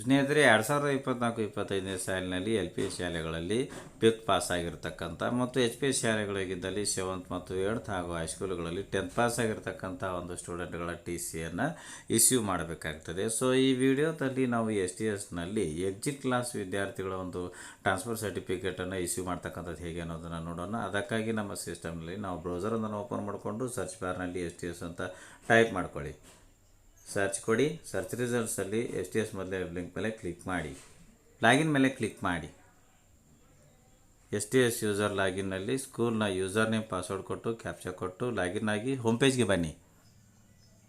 ಸ್ನೇಹಿತರೆ, 2024-25ನೇ ಸಾಲಿನಲ್ಲಿ LP ಶಾಲೆಗಳಲ್ಲಿ 5th ಪಾಸ್ ಆಗಿರ್ತಕ್ಕಂಥ ಮತ್ತು HP ಶಾಲೆಗಳಿಗಿದ್ದಲ್ಲಿ 7th ಮತ್ತು 8th ಹಾಗೂ ಹೈಸ್ಕೂಲ್ಗಳಲ್ಲಿ 10th ಪಾಸ್ ಆಗಿರ್ತಕ್ಕಂಥ ಒಂದು ಸ್ಟೂಡೆಂಟ್ಗಳ TCಯನ್ನು ಇಶ್ಯೂ ಮಾಡಬೇಕಾಗ್ತದೆ. ಸೊ ಈ ವಿಡಿಯೋದಲ್ಲಿ ನಾವು STSನಲ್ಲಿ ಎಕ್ಸಿಟ್ ಕ್ಲಾಸ್ ವಿದ್ಯಾರ್ಥಿಗಳ ಒಂದು ಟ್ರಾನ್ಸ್ಫರ್ ಸರ್ಟಿಫಿಕೇಟನ್ನು ಇಶ್ಯೂ ಮಾಡ್ತಕ್ಕಂಥದ್ದು ಹೇಗೆ ಅನ್ನೋದನ್ನು ನೋಡೋಣ. ಅದಕ್ಕಾಗಿ ನಮ್ಮ ಸಿಸ್ಟಮ್ನಲ್ಲಿ ನಾವು ಬ್ರೌಸರನ್ನು ಓಪನ್ ಮಾಡಿಕೊಂಡು ಸರ್ಚ್ ಬಾರ್ನಲ್ಲಿ STS ಅಂತ ಟೈಪ್ ಮಾಡ್ಕೊಳ್ಳಿ. ಸರ್ಚ್ ಕೊಡಿ. ಸರ್ಚ್ ರಿಸಲ್ಟ್ಸಲ್ಲಿ STS ಮೊದಲೇ ಲಿಂಕ್ ಮೇಲೆ ಕ್ಲಿಕ್ ಮಾಡಿ, ಲಾಗಿನ್ ಮೇಲೆ ಕ್ಲಿಕ್ ಮಾಡಿ. STS ಯೂಸರ್ ಲಾಗಿನ್ನಲ್ಲಿ ಸ್ಕೂಲ್ನ ಯೂಸರ್ ನೇಮ್ ಪಾಸ್ವರ್ಡ್ ಕೊಟ್ಟು ಕ್ಯಾಪ್ಚಾ ಕೊಟ್ಟು ಲಾಗಿನ್ ಆಗಿ ಹೋಮ್ ಪೇಜ್ಗೆ ಬನ್ನಿ.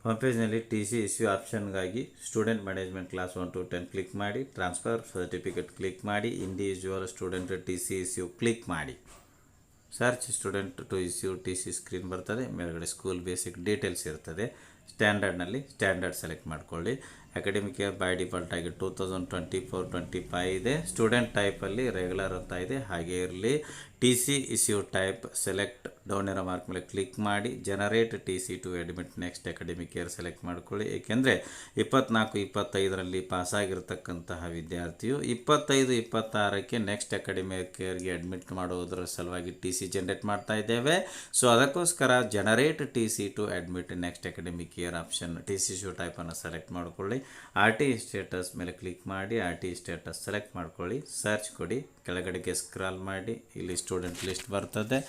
ಹೋಮ್ ಪೇಜ್ನಲ್ಲಿ TC ಇಶ್ಯೂ ಆಪ್ಷನ್ಗಾಗಿ student management class 1 to 10 click ಮಾಡಿ, ಟ್ರಾನ್ಸ್ಫರ್ ಸರ್ಟಿಫಿಕೇಟ್ ಕ್ಲಿಕ್ ಮಾಡಿ, individual student TC issue click ಮಾಡಿ. Search student to issue TC screen ಬರ್ತದೆ. ಮೇಲ್ಗಡೆ ಸ್ಕೂಲ್ ಬೇಸಿಕ್ ಡೀಟೇಲ್ಸ್ ಇರ್ತದೆ. ಸ್ಟ್ಯಾಂಡರ್ಡ್ನಲ್ಲಿ ಸ್ಟ್ಯಾಂಡರ್ಡ್ ಸೆಲೆಕ್ಟ್ ಮಾಡ್ಕೊಳ್ಳಿ. ಅಕಾಡೆಮಿಕ್ ಇಯರ್ ಬೈ ಡಿಫಾಲ್ಟ್ ಆಗಿ 2024-25 ಇದೆ. ಸ್ಟೂಡೆಂಟ್ ಟೈಪಲ್ಲಿ ರೆಗ್ಯುಲರ್ ಅಂತ ಇದೆ, ಹಾಗೆ ಇರಲಿ. TC issue type select down ಇರೋ ಮಾರ್ಕ್ ಮೇಲೆ ಕ್ಲಿಕ್ ಮಾಡಿ, generate TC to admit next academic year select ಮಾಡ್ಕೊಳ್ಳಿ. ಏಕೆಂದರೆ 24-25ರಲ್ಲಿ ಪಾಸಾಗಿರ್ತಕ್ಕಂತಹ ವಿದ್ಯಾರ್ಥಿಯು 25-26ಕ್ಕೆ ನೆಕ್ಸ್ಟ್ ಅಕಾಡೆಮಿಕ್ ಇಯರ್ಗೆ ಅಡ್ಮಿಟ್ ಮಾಡೋದ್ರ ಸಲುವಾಗಿ TC ಜನರೇಟ್ ಮಾಡ್ತಾ ಇದ್ದೇವೆ. ಸೊ ಅದಕ್ಕೋಸ್ಕರ generate TC to admit next academic year option TC issue ಟೈಪನ್ನು ಸೆಲೆಕ್ಟ್ ಮಾಡ್ಕೊಳ್ಳಿ. RT ಸ್ಟೇಟಸ್ ಮೇಲೆ ಕ್ಲಿಕ್ ಮಾಡಿ, RT ಸ್ಟೇಟಸ್ ಸೆಲೆಕ್ಟ್ ಮಾಡ್ಕೊಳ್ಳಿ. ಸರ್ಚ್ ಕೊಡಿ, ಕೆಳಗಡೆಗೆ ಸ್ಕ್ರಾಲ್ ಮಾಡಿ, ಇಲ್ಲಿ ಸ್ಟೂಡೆಂಟ್ ಲಿಸ್ಟ್ ಬರ್ತದೆ.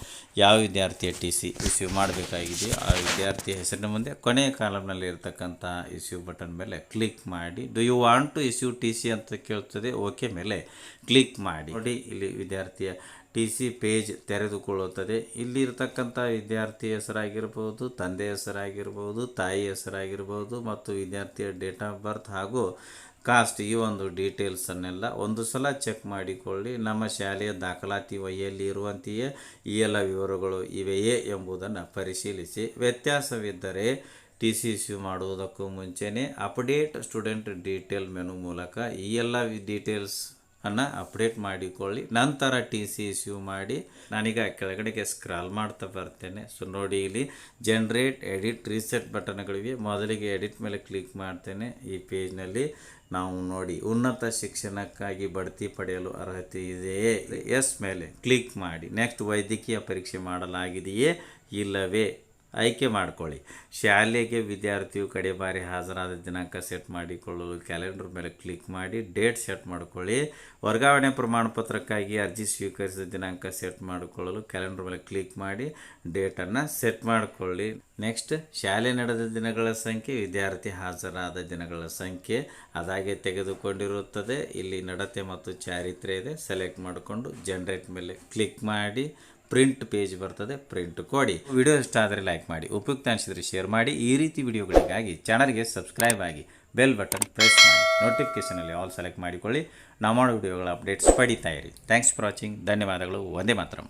ಯಾವ ವಿದ್ಯಾರ್ಥಿಯ TC ಇಶ್ಯೂ ಮಾಡಬೇಕಾಗಿದೆಯೋ ಆ ವಿದ್ಯಾರ್ಥಿಯ ಹೆಸರಿನ ಮುಂದೆ ಕೊನೆಯ ಕಾಲಮ್ನಲ್ಲಿ ಇರತಕ್ಕಂಥ ಇಶ್ಯೂ ಬಟನ್ ಮೇಲೆ ಕ್ಲಿಕ್ ಮಾಡಿ. Do you want to issue TC ಅಂತ ಕೇಳ್ತದೆ. ಓಕೆ ಮೇಲೆ ಕ್ಲಿಕ್ ಮಾಡಿ. ನೋಡಿ, ಇಲ್ಲಿ ವಿದ್ಯಾರ್ಥಿಯ TC ಪೇಜ್ ತೆರೆದುಕೊಳ್ಳುತ್ತದೆ. ಇಲ್ಲಿ ಇರತಕ್ಕಂಥ ವಿದ್ಯಾರ್ಥಿ ಹೆಸರಾಗಿರ್ಬೋದು, ತಂದೆ ಹೆಸರಾಗಿರ್ಬೋದು, ತಾಯಿ ಹೆಸರಾಗಿರ್ಬೋದು ಮತ್ತು ವಿದ್ಯಾರ್ಥಿಯ ಡೇಟ್ ಆಫ್ ಬರ್ತ್ ಹಾಗೂ ಕಾಸ್ಟ್, ಈ ಒಂದು ಡೀಟೇಲ್ಸನ್ನೆಲ್ಲ ಒಂದು ಸಲ ಚೆಕ್ ಮಾಡಿಕೊಳ್ಳಿ. ನಮ್ಮ ಶಾಲೆಯ ದಾಖಲಾತಿ ವಹಿಯಲ್ಲಿ ಇರುವಂತೆಯೇ ಈ ಎಲ್ಲ ವಿವರಗಳು ಇವೆಯೇ ಎಂಬುದನ್ನು ಪರಿಶೀಲಿಸಿ. ವ್ಯತ್ಯಾಸವಿದ್ದರೆ TC ಇಶ್ಯೂ ಮಾಡುವುದಕ್ಕೂ ಮುಂಚೆನೇ ಅಪ್ಡೇಟ್ ಸ್ಟೂಡೆಂಟ್ ಡೀಟೇಲ್ ಮೆನು ಮೂಲಕ ಈ ಎಲ್ಲ ಡೀಟೇಲ್ಸ್ ಅಪ್ಡೇಟ್ ಮಾಡಿಕೊಳ್ಳಿ. ನಂತರ TC ಇಶ್ಯೂ ಮಾಡಿ. ನಾನೀಗ ಕೆಳಗಡೆಗೆ ಸ್ಕ್ರಾಲ್ ಮಾಡ್ತಾ ಬರ್ತೇನೆ. ಸೊ ನೋಡಿ, ಇಲ್ಲಿ ಜನರೇಟ್, ಎಡಿಟ್, ರೀಸೆಟ್ ಬಟನ್ಗಳಿವೆ. ಮೊದಲಿಗೆ ಎಡಿಟ್ ಮೇಲೆ ಕ್ಲಿಕ್ ಮಾಡ್ತೇನೆ. ಈ ಪೇಜ್ನಲ್ಲಿ ನಾವು ನೋಡಿ, ಉನ್ನತ ಶಿಕ್ಷಣಕ್ಕಾಗಿ ಬಡ್ತಿ ಪಡೆಯಲು ಅರ್ಹತೆ ಇದೆಯೇ? ಎಸ್ ಮೇಲೆ ಕ್ಲಿಕ್ ಮಾಡಿ. ನೆಕ್ಸ್ಟ್, ವೈದ್ಯಕೀಯ ಪರೀಕ್ಷೆ ಮಾಡಲಾಗಿದೆಯೇ ಇಲ್ಲವೇ ಆಯ್ಕೆ ಮಾಡಿಕೊಳ್ಳಿ. ಶಾಲೆಗೆ ವಿದ್ಯಾರ್ಥಿಯು ಕಡೆ ಬಾರಿ ಹಾಜರಾದ ದಿನಾಂಕ ಸೆಟ್ ಮಾಡಿಕೊಳ್ಳಲು ಕ್ಯಾಲೆಂಡರ್ ಮೇಲೆ ಕ್ಲಿಕ್ ಮಾಡಿ, ಡೇಟ್ ಸೆಟ್ ಮಾಡಿಕೊಳ್ಳಿ. ವರ್ಗಾವಣೆ ಪ್ರಮಾಣ ಪತ್ರಕ್ಕಾಗಿ ಅರ್ಜಿ ಸ್ವೀಕರಿಸಿದ ದಿನಾಂಕ ಸೆಟ್ ಮಾಡಿಕೊಳ್ಳಲು ಕ್ಯಾಲೆಂಡರ್ ಮೇಲೆ ಕ್ಲಿಕ್ ಮಾಡಿ, ಡೇಟನ್ನು ಸೆಟ್ ಮಾಡಿಕೊಳ್ಳಿ. ನೆಕ್ಸ್ಟ್, ಶಾಲೆ ನಡೆದ ದಿನಗಳ ಸಂಖ್ಯೆ, ವಿದ್ಯಾರ್ಥಿ ಹಾಜರಾದ ದಿನಗಳ ಸಂಖ್ಯೆ ಅದಾಗೆ ತೆಗೆದುಕೊಂಡಿರುತ್ತದೆ. ಇಲ್ಲಿ ನಡತೆ ಮತ್ತು ಚಾರಿತ್ರ್ಯ ಇದೆ. ಸೆಲೆಕ್ಟ್ ಮಾಡಿಕೊಂಡು ಜನರೇಟ್ ಮೇಲೆ ಕ್ಲಿಕ್ ಮಾಡಿ. ಪ್ರಿಂಟ್ ಪೇಜ್ ಬರ್ತದೆ, ಪ್ರಿಂಟ್ ಕೊಡಿ. ವಿಡಿಯೋ ಇಷ್ಟ ಆದರೆ ಲೈಕ್ ಮಾಡಿ, ಉಪಯುಕ್ತ ಅನಿಸಿದರೆ ಶೇರ್ ಮಾಡಿ. ಈ ರೀತಿ ವಿಡಿಯೋಗಳಿಗಾಗಿ ಚಾನಲ್ಗೆ ಸಬ್ಸ್ಕ್ರೈಬ್ ಆಗಿ ಬೆಲ್ ಬಟನ್ ಪ್ರೆಸ್ ಮಾಡಿ. ನೋಟಿಫಿಕೇಷನಲ್ಲಿ ಆಲ್ ಸೆಲೆಕ್ಟ್ ಮಾಡಿಕೊಳ್ಳಿ. ನಾವು ಮಾಡೋ ವಿಡಿಯೋಗಳ ಅಪ್ಡೇಟ್ಸ್ ಪಡಿತಾ ಇರಿ. Thanks for watching. ಧನ್ಯವಾದಗಳು. ವಂದೇ ಮಾತರಂ.